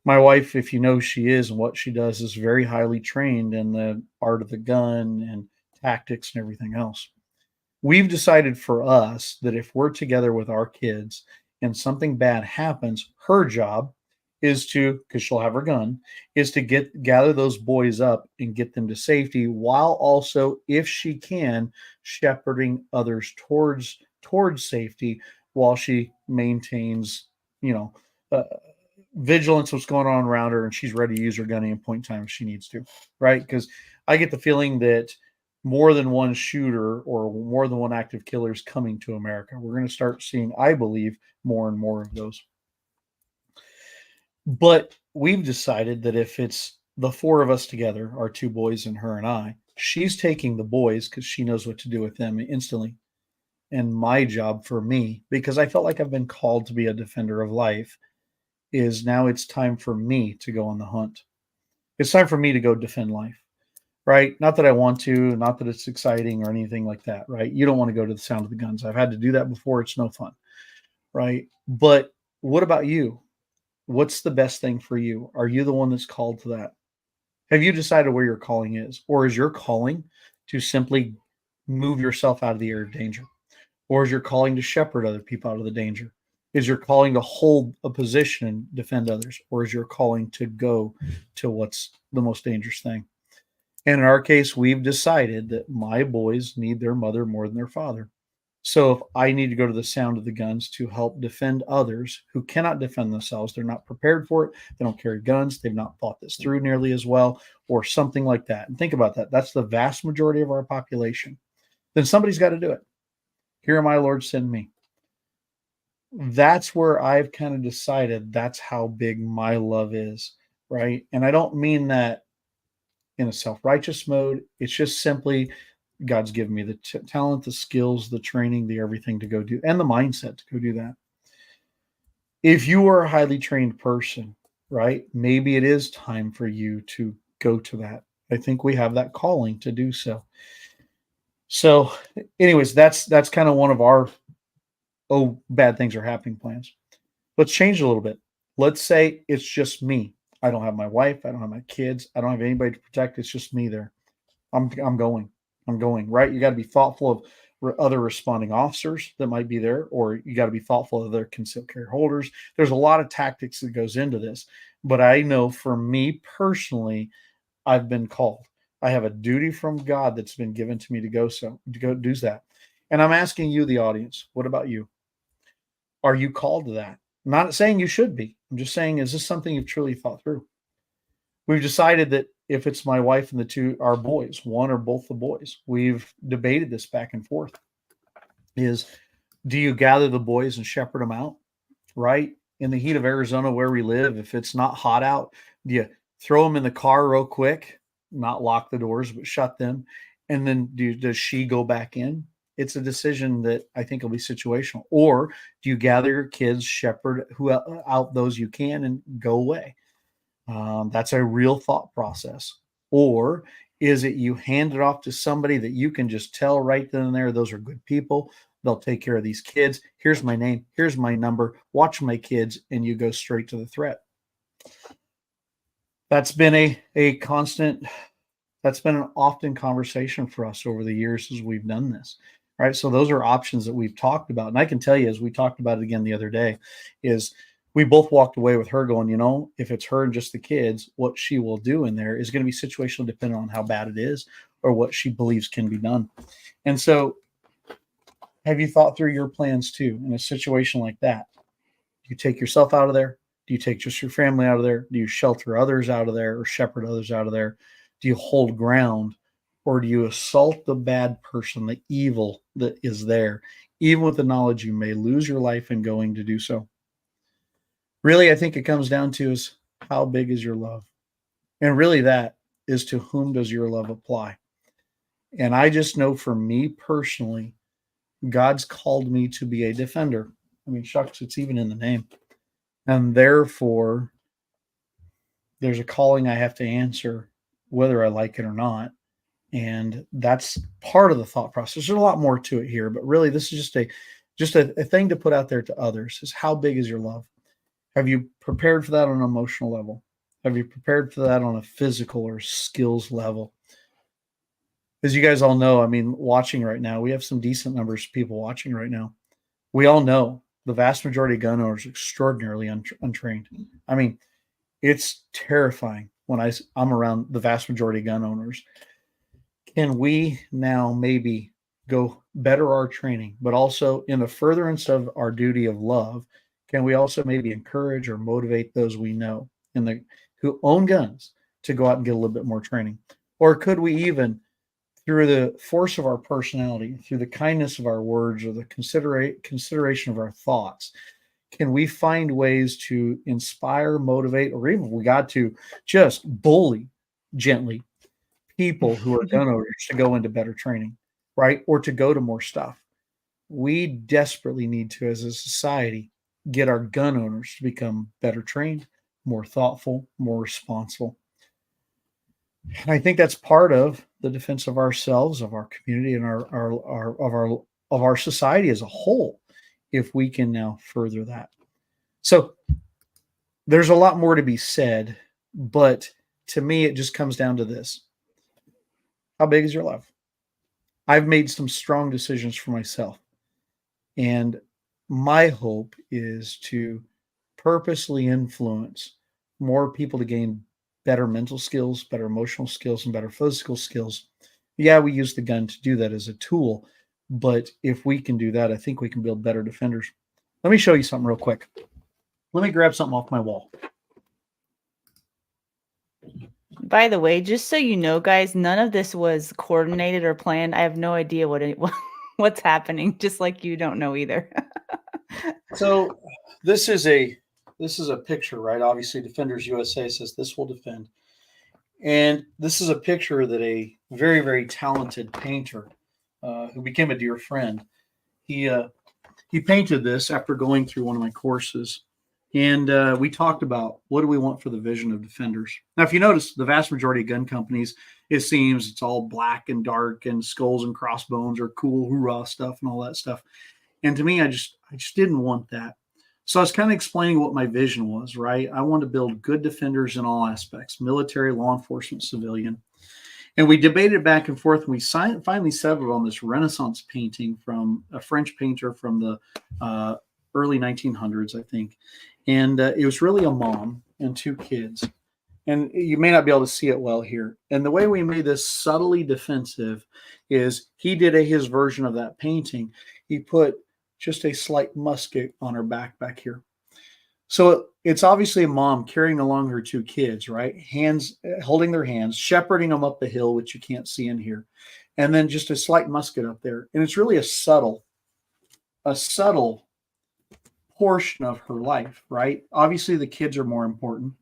My wife, if you know who she is and what she does, is very highly trained in the art of the gun and tactics and everything else. We've decided for us that if we're together with our kids and something bad happens, her job is to, because she'll have her gun, is to gather those boys up and get them to safety, while also, if she can, shepherding others towards safety while she maintains, vigilance what's going on around her, and she's ready to use her gun in point time if she needs to, right? Because I get the feeling that more than one shooter or more than one active killer is coming to America. We're going to start seeing, I believe, more and more of those. But we've decided that if it's the four of us together, our two boys and her and I, she's taking the boys because she knows what to do with them instantly. And my job for me, because I felt like I've been called to be a defender of life, is now it's time for me to go on the hunt. It's time for me to go defend life, right? Not that I want to, not that it's exciting or anything like that, right? You don't want to go to the sound of the guns. I've had to do that before. It's no fun, right? But what about you? What's the best thing for you? Are you the one that's called to that? Have you decided where your calling is? Or is your calling to simply move yourself out of the area of danger? Or is your calling to shepherd other people out of the danger? Is your calling to hold a position and defend others? Or is your calling to go to what's the most dangerous thing? And in our case, we've decided that my boys need their mother more than their father. So if I need to go to the sound of the guns to help defend others who cannot defend themselves, they're not prepared for it, they don't carry guns, they've not thought this through nearly as well, or something like that. And think about that. That's the vast majority of our population. Then somebody's got to do it. Here am I, Lord, send me. That's where I've kind of decided that's how big my love is, right? And I don't mean that in a self-righteous mode. It's just simply God's given me the talent, the skills, the training, the everything to go do, and the mindset to go do that. If you are a highly trained person, right, maybe it is time for you to go to that. I think we have that calling to do so. So, anyways, that's kind of one of our bad things are happening plans. Let's change a little bit. Let's say it's just me. I don't have my wife. I don't have my kids. I don't have anybody to protect. It's just me there. I'm going. I'm going, right? You got to be thoughtful of other responding officers that might be there, or you got to be thoughtful of their concealed carry holders. There's a lot of tactics that goes into this, but I know for me personally, I've been called. I have a duty from God that's been given to me to go do that. And I'm asking you, the audience, what about you? Are you called to that? I'm not saying you should be. I'm just saying, is this something you've truly thought through? We've decided that if it's my wife and our boys, one or both the boys, we've debated this back and forth, is do you gather the boys and shepherd them out, right? In the heat of Arizona where we live, if it's not hot out, do you throw them in the car real quick, not lock the doors, but shut them? And then does she go back in? It's a decision that I think will be situational. Or do you gather your kids, shepherd out those you can, and go away? That's a real thought process. Or is it you hand it off to somebody that you can just tell right then and there, those are good people. They'll take care of these kids. Here's my name. Here's my number. Watch my kids. And you go straight to the threat. That's been a constant, that's been an often conversation for us over the years as we've done this. Right. So those are options that we've talked about. And I can tell you, as we talked about it again the other day, is we both walked away with her going, if it's her and just the kids, what she will do in there is going to be situational depending on how bad it is or what she believes can be done. And so have you thought through your plans too in a situation like that? Do you take yourself out of there? Do you take just your family out of there? Do you shelter others out of there or shepherd others out of there? Do you hold ground? Or do you assault the bad person, the evil that is there, even with the knowledge you may lose your life in going to do so? Really, I think it comes down to is how big is your love? And really that is to whom does your love apply? And I just know for me personally, God's called me to be a defender. I mean, shucks, it's even in the name. And therefore, there's a calling I have to answer, whether I like it or not. And that's part of the thought process. There's a lot more to it here, but really this is just a thing to put out there to others is how big is your love? Have you prepared for that on an emotional level? Have you prepared for that on a physical or skills level? As you guys all know, I mean, watching right now, we have some decent numbers of people watching right now. We all know the vast majority of gun owners are extraordinarily untrained. I mean, it's terrifying when I'm around the vast majority of gun owners. Can we now maybe go better our training, but also in the furtherance of our duty of love, can we also maybe encourage or motivate those we know who own guns to go out and get a little bit more training? Or could we even, through the force of our personality, through the kindness of our words or the consideration of our thoughts, can we find ways to inspire, motivate, or even if we got to just bully gently people who are gun owners to go into better training, right? Or to go to more stuff? We desperately need to, as a society, get our gun owners to become better trained, more thoughtful, more responsible. And I think that's part of the defense of ourselves, of our community, and of our society as a whole, if we can now further that. So there's a lot more to be said, but to me, it just comes down to this. How big is your love? I've made some strong decisions for myself. And my hope is to purposely influence more people to gain better mental skills, better emotional skills, and better physical skills. Yeah, we use the gun to do that as a tool, But if we can do that, I think we can build better defenders. Let me show you something real quick. Let me grab something off my wall. By the way, just so you know, guys, none of this was coordinated or planned. I have no idea what's happening, just like you don't know either. So this is a picture, right? Obviously, Defenders USA says this will defend. And this is a picture that a very, very talented painter who became a dear friend, he painted this after going through one of my courses. And we talked about what do we want for the vision of Defenders. Now, if you notice, the vast majority of gun companies, it seems it's all black and dark and skulls and crossbones or cool hoorah stuff and all that stuff. And to me, I just didn't want that. So I was kind of explaining what my vision was, right? I want to build good defenders in all aspects, military, law enforcement, civilian. And we debated back and forth, and we finally settled on this Renaissance painting from a French painter from the early 1900s, I think. And it was really a mom and two kids. And you may not be able to see it well here. And the way we made this subtly defensive is he did his version of that painting. He put just a slight musket on her back here. So it's obviously a mom carrying along her two kids, right? Hands, holding their hands, shepherding them up the hill, which you can't see in here. And then just a slight musket up there. And it's really a subtle portion of her life, right? Obviously the kids are more important.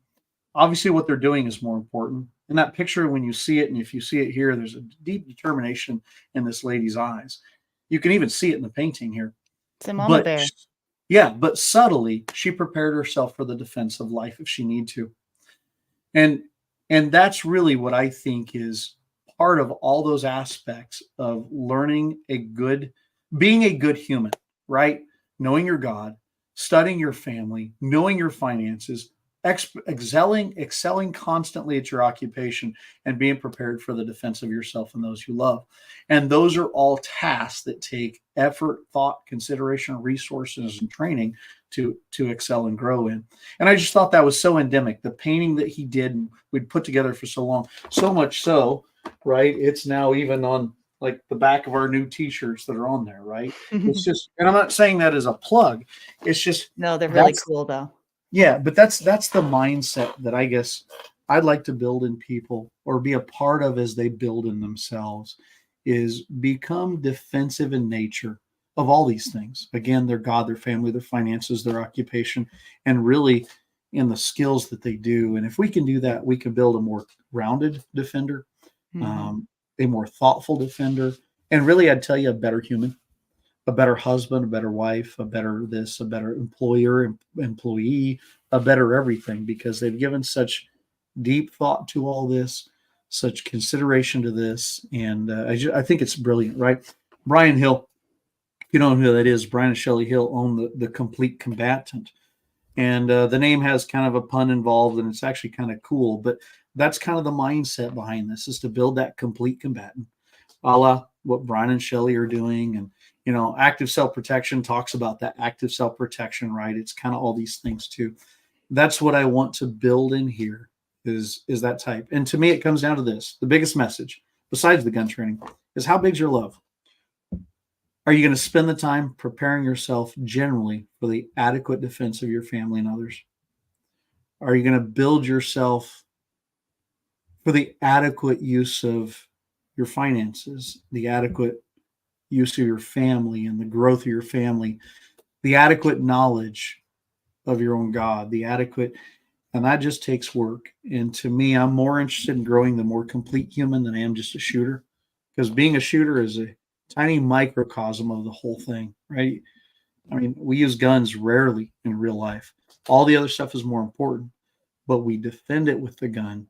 Obviously what they're doing is more important. In that picture, when you see it, and if you see it here, there's a deep determination in this lady's eyes. You can even see it in the painting here. It's a mama bear. Yeah, but subtly, she prepared herself for the defense of life if she need to. And that's really what I think is part of all those aspects of learning being a good human, right? Knowing your God, studying your family, knowing your finances, excelling constantly at your occupation, and being prepared for the defense of yourself and those you love. And those are all tasks that take effort, thought, consideration, resources, and training to excel and grow in. And I just thought that was so endemic. The painting that he did and we'd put together for so long, so much so, right? It's now even on like the back of our new t-shirts that are on there, right? It's just, and I'm not saying that as a plug. It's just, no, they're really cool though. Yeah, but that's the mindset that I guess I'd like to build in people or be a part of as they build in themselves, is become defensive in nature of all these things. Again, their God, their family, their finances, their occupation, and really in the skills that they do. And if we can do that, we can build a more rounded defender, a more thoughtful defender, and really, I'd tell you, a better human. A better husband, a better wife, a better this, a better employer, employee, a better everything, because they've given such deep thought to all this, such consideration to this. And I think it's brilliant, right? Brian Hill, if you don't know who that is, Brian and Shelley Hill own the Complete Combatant. And the name has kind of a pun involved, and it's actually kind of cool. But that's kind of the mindset behind this, is to build that complete combatant, a la what Brian and Shelley are doing. And active self-protection talks about that active self-protection, right? It's kind of all these things too. That's what I want to build in here is that type. And to me, it comes down to this. The biggest message, besides the gun training, is how big's your love? Are you going to spend the time preparing yourself generally for the adequate defense of your family and others? Are you going to build yourself for the adequate use of your finances, the adequate use of your family and the growth of your family, the adequate knowledge of your own God, and that just takes work. And to me, I'm more interested in growing the more complete human than I am just a shooter, because being a shooter is a tiny microcosm of the whole thing, right? I mean, we use guns rarely in real life. All the other stuff is more important, but we defend it with the gun.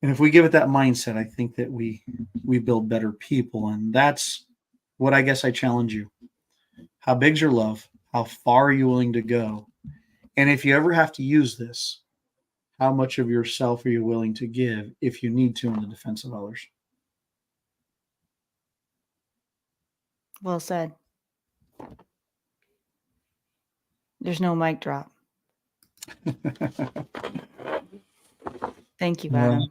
And if we give it that mindset, I think that we build better people. And that's what I guess I challenge you. How big's your love? How far are you willing to go? And if you ever have to use this, how much of yourself are you willing to give if you need to in the defense of others? Well said. There's no mic drop. Thank you, Adam.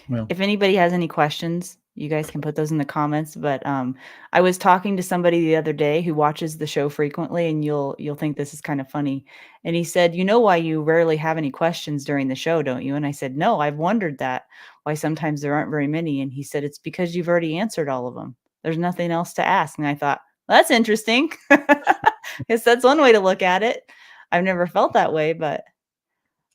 Well, if anybody has any questions, You guys can put those in the comments. But I was talking to somebody the other day who watches the show frequently, and you'll think this is kind of funny. And he said, "You know why you rarely have any questions during the show, don't you?" And I said, "No, I've wondered that, why sometimes there aren't very many." And he said, "It's because you've already answered all of them. There's nothing else to ask." And I thought, well, that's interesting. Guess that's one way to look at it. I've never felt that way, but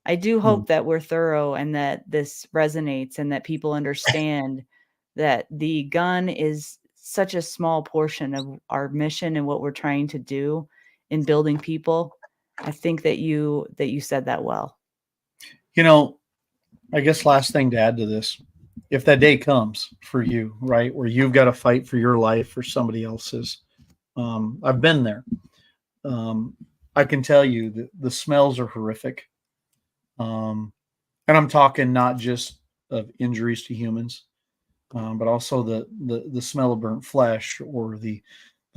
I do hope that we're thorough and that this resonates and that people understand that the gun is such a small portion of our mission and what we're trying to do in building people. I think that you said that well. You know, I guess last thing to add to this, if that day comes for you, right, where you've got to fight for your life or somebody else's, I've been there. I can tell you that the smells are horrific. And I'm talking not just of injuries to humans, but also the smell of burnt flesh or the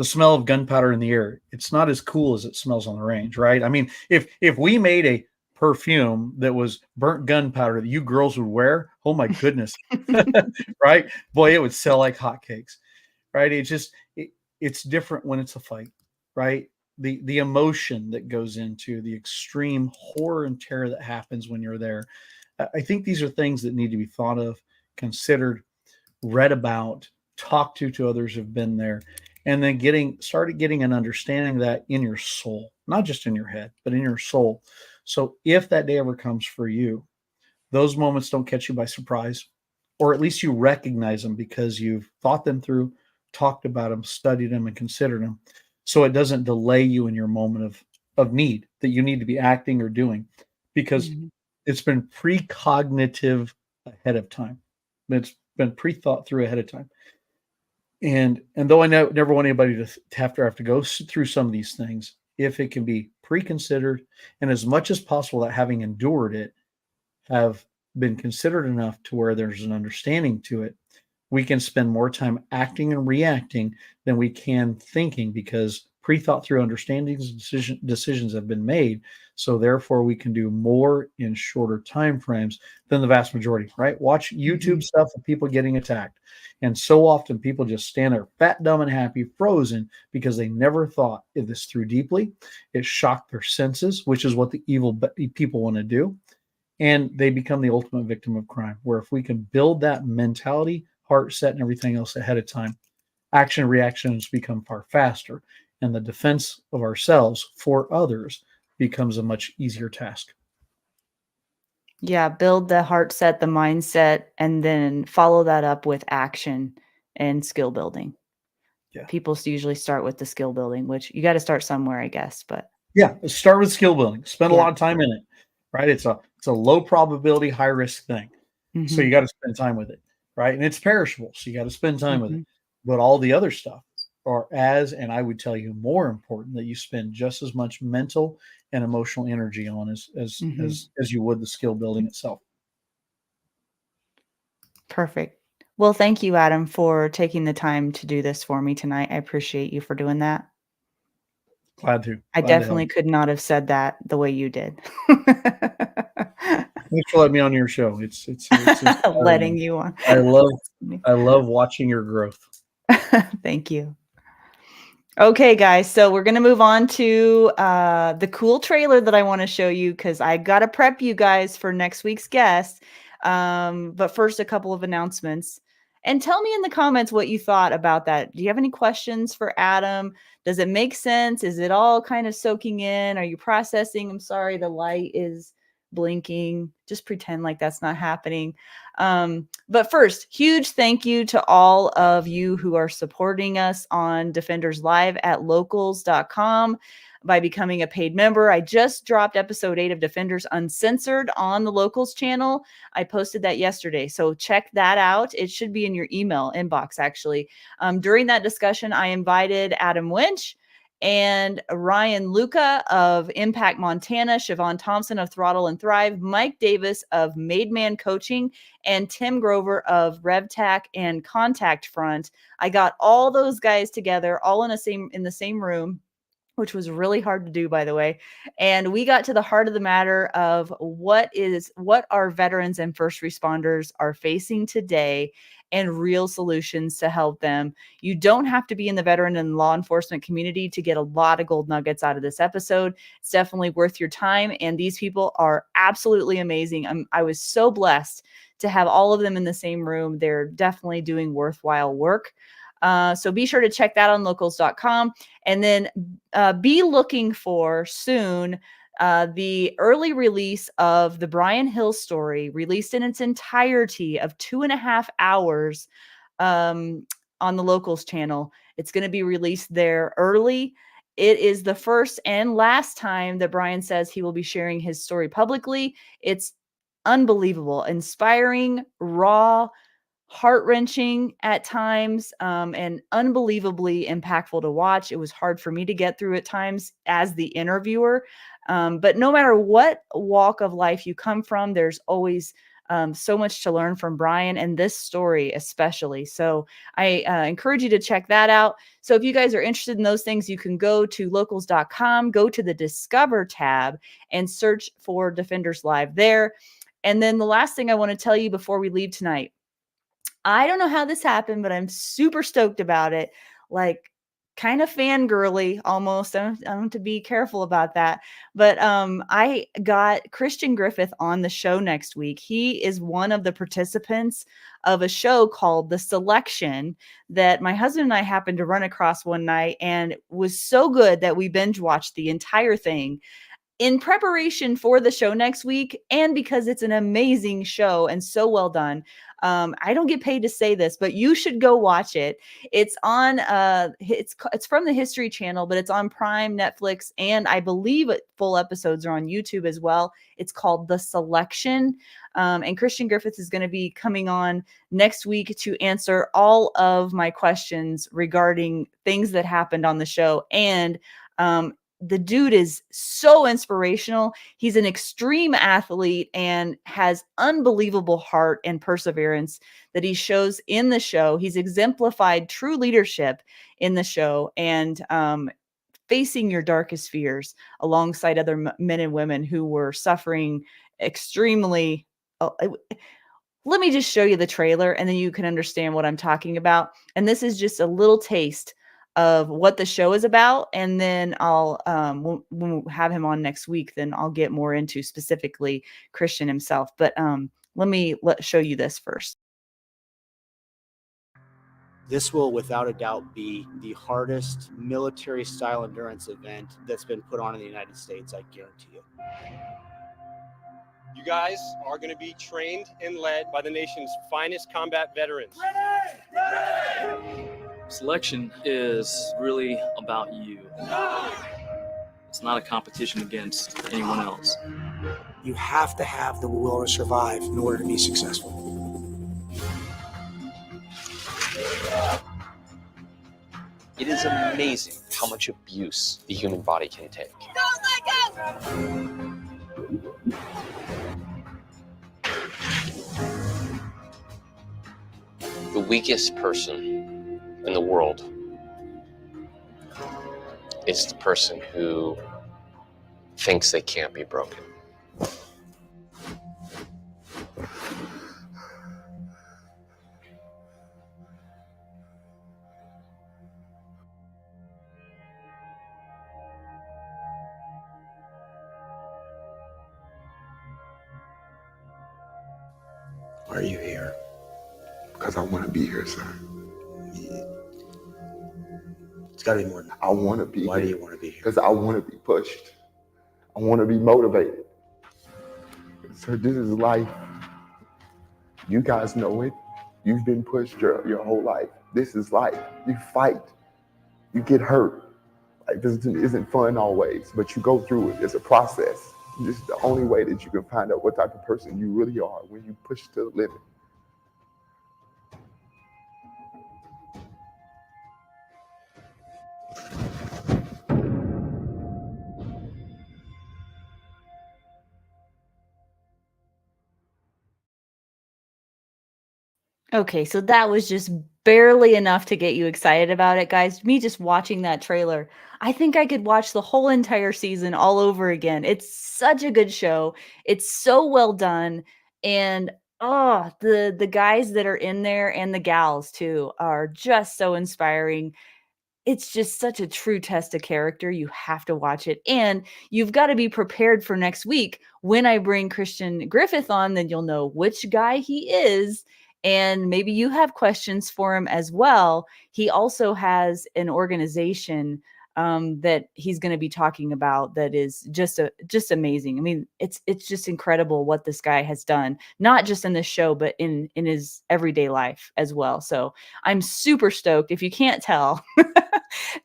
smell of gunpowder in the air. It's not as cool as it smells on the range, right? I mean, if we made a perfume that was burnt gunpowder that you girls would wear, oh my goodness, right? Boy, it would sell like hotcakes, right? It's different when it's a fight, right? The emotion that goes into the extreme horror and terror that happens when you're there. I think these are things that need to be thought of, considered, read about, talked to others who've been there, and then started getting an understanding of that in your soul, not just in your head, but in your soul. So if that day ever comes for you, those moments don't catch you by surprise, or at least you recognize them because you've thought them through, talked about them, studied them, and considered them. So it doesn't delay you in your moment of need that you need to be acting or doing, because it's been precognitive ahead of time. It's been pre-thought through ahead of time. And though I never want anybody to have to go through some of these things, if it can be pre-considered, and as much as possible that having endured it, have been considered enough to where there's an understanding to it, we can spend more time acting and reacting than we can thinking, because pre-thought through understandings and decisions have been made. So therefore we can do more in shorter time frames than the vast majority, right? Watch YouTube stuff of people getting attacked. And so often people just stand there fat, dumb, and happy, frozen, because they never thought this through deeply. It shocked their senses, which is what the evil people want to do. And they become the ultimate victim of crime, where if we can build that mentality, heart set, and everything else ahead of time, action reactions become far faster, and the defense of ourselves for others becomes a much easier task. Yeah, build the heart set, the mindset, and then follow that up with action and skill building. Yeah. People usually start with the skill building, which you got to start somewhere, I guess. But yeah, start with skill building. Spend a lot of time in it, right? It's a low probability, high risk thing. So you got to spend time with it, right? And it's perishable, so you got to spend time with it. But all the other stuff are and I would tell you, more important, that you spend just as much mental and emotional energy on as you would the skill building itself. Perfect. Well, thank you, Adam, for taking the time to do this for me tonight. I appreciate you for doing that. Glad to. I definitely could not have said that the way you did. Thanks for letting me on your show. It's letting you on. I love watching your growth. Thank you. Okay, guys, so we're going to move on to the cool trailer that I want to show you, because I got to prep you guys for next week's guest. But first, a couple of announcements. And tell me in the comments what you thought about that. Do you have any questions for Adam? Does it make sense? Is it all kind of soaking in? Are you processing? I'm sorry, the light is blinking. Just pretend like that's not happening. But first, huge thank you to all of you who are supporting us on Defenders Live at locals.com by becoming a paid member. I just dropped episode 8 of Defenders Uncensored on the Locals channel. I posted that yesterday, so check that out. It should be in your email inbox, actually. During that discussion, I invited Adam Winch and Ryan Luca of Impact Montana, Siobhan Thompson of Throttle and Thrive, Mike Davis of Made Man Coaching, and Tim Grover of RevTac and Contact Front. I got all those guys together, all in the same room, which was really hard to do, by the way. And we got to the heart of the matter of what our veterans and first responders are facing today, and real solutions to help them. You don't have to be in the veteran and law enforcement community to get a lot of gold nuggets out of this episode. It's definitely worth your time. And these people are absolutely amazing. I was so blessed to have all of them in the same room. They're definitely doing worthwhile work. So be sure to check that on locals.com. And then be looking for soon the early release of the Brian Hill story, released in its entirety of 2.5 hours on the Locals channel. It's going to be released there early. It is the first and last time that Brian says he will be sharing his story publicly. It's unbelievable, inspiring, raw, heart-wrenching at times, and unbelievably impactful to watch. It was hard for me to get through at times as the interviewer. But no matter what walk of life you come from, there's always so much to learn from Brian, and this story especially. So I encourage you to check that out. So if you guys are interested in those things, you can go to locals.com, go to the Discover tab, and search for Defenders Live there. And then the last thing I want to tell you before we leave tonight, I don't know how this happened, but I'm super stoked about it. Like, kind of fangirly almost. I'm to be careful about that. But I got Christian Griffith on the show next week. He is one of the participants of a show called The Selection that my husband and I happened to run across one night, and it was so good that we binge watched the entire thing in preparation for the show next week, and because it's an amazing show and so well done. I don't get paid to say this, but you should go watch it. It's on it's from the History Channel, but it's on Prime, Netflix, and I believe full episodes are on YouTube as well. It's called The Selection. And Christian Griffith is going to be coming on next week to answer all of my questions regarding things that happened on the show. And the dude is so inspirational. He's an extreme athlete and has unbelievable heart and perseverance that he shows in the show. He's exemplified true leadership in the show, and facing your darkest fears alongside other men and women who were suffering extremely. Let me just show you the trailer, and then you can understand what I'm talking about. And this is just a little taste of what the show is about. And then I'll, when we'll have him on next week, then I'll get more into specifically Christian himself. But let me show you this first. This will, without a doubt, be the hardest military-style endurance event that's been put on in the United States, I guarantee you. You guys are going to be trained and led by the nation's finest combat veterans. Selection is really about you. It's not a competition against anyone else. You have to have the will to survive in order to be successful. It is amazing how much abuse the human body can take. Don't let go! The weakest person in the world is the person who thinks they can't be broken. Why are you here? Because I want to be here, sir. It's got to be more than that. I want to be Why here. do you want to be here? Because I want to be pushed. I want to be motivated. So this is life. You guys know it. You've been pushed your whole life. This is life. You fight. You get hurt. Like, this isn't fun always, but you go through it. It's a process. This is the only way that you can find out what type of person you really are when you push to the limit. Okay, so that was just barely enough to get you excited about it, guys. Me just watching that trailer, I think I could watch the whole entire season all over again. It's such a good show. It's so well done. And Oh, the guys that are in there and the gals too are just so inspiring. It's just such a true test of character. You have to watch it. And you've got to be prepared for next week. When I bring Christian Griffith on, then you'll know which guy he is. And maybe you have questions for him as well. He also has an organization that he's going to be talking about that is just amazing. I mean, it's just incredible what this guy has done, not just in this show, but in his everyday life as well. So I'm super stoked, if you can't tell,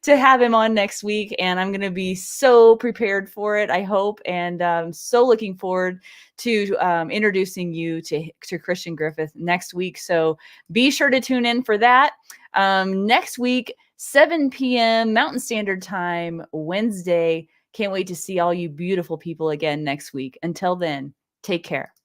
to have him on next week. And I'm going to be so prepared for it, I hope. And so looking forward to introducing you to Christian Griffith next week. So be sure to tune in for that. Next week, 7 p.m. Mountain Standard Time, Wednesday. Can't wait to see all you beautiful people again next week. Until then, take care.